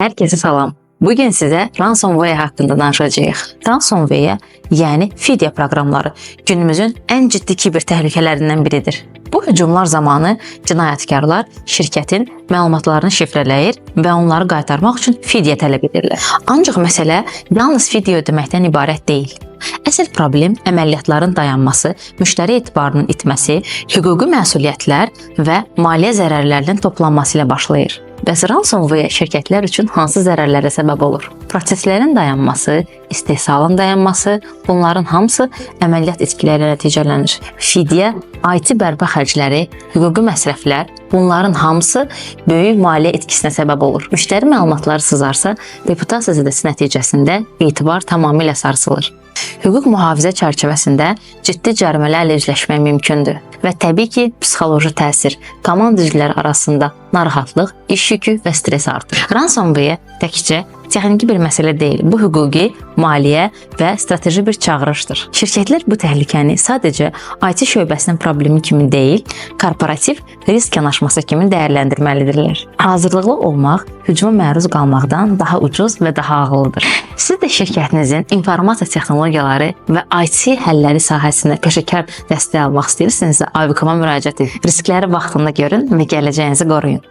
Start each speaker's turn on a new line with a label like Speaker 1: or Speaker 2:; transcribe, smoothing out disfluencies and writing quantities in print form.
Speaker 1: Herkese salam. Bugün size ransomware hakkında danışacağıq. Ransomware, yəni fidya proqramları günümüzün ən ciddi kiber təhlükələrindən biridir. Bu hücumlar zamanı cinayətkarlar şirkətin məlumatlarını şifrələyir və onları qaytarmaq üçün fidya tələb edirlər. Ancaq məsələ yalnız fidya ödəməkdən ibarət deyil. Əsl problem əməliyyatların dayanması, müştəri etibarının itməsi, hüquqi məsuliyyətlər və maliyyə zərərlərinin toplanması ilə başlayır. Bəs ransomware şirkətlər üçün hansı zərərlərə səbəb olur? Proseslərin dayanması, istehsalın dayanması, bunların hamısı əməliyyat itkiləri ilə nəticələnir. Fidya, IT bərpa xərcləri, hüquqi məsrəflər, bunların hamısı böyük maliyyə itkisinə səbəb olur. Müştəri məlumatları sızarsa, reputasiya zədəsi nəticəsində etibar tamamilə sarsılır. Hüquq mühafizə çərçivəsində ciddi cərimələrlə üzləşmək mümkündür və təbii ki, psixoloji təsir, komanda üzvləri arasında narahatlıq, iş yükü və stres artır. Ransomware təkcə texniki bir məsələ deyil, bu hüquqi, maliyyə və strateji bir çağırışdır. Şirkətlər bu təhlükəni sadəcə IT şöbəsinin problemi kimi deyil, korporativ risk yanaşması kimi dəyərləndirməlidirlər. Hazırlıqlı olmaq hücuma məruz qalmaqdan daha ucuz və daha ağıllıdır. Siz də şirkətinizin informasiya texnologiyaları və IT həlləri sahəsində peşəkar dəstək almaq istəyirsinizsə, AVKOM-a müraciət edin. Riskləri vaxtında görün və gələcəyinizi qoruyun.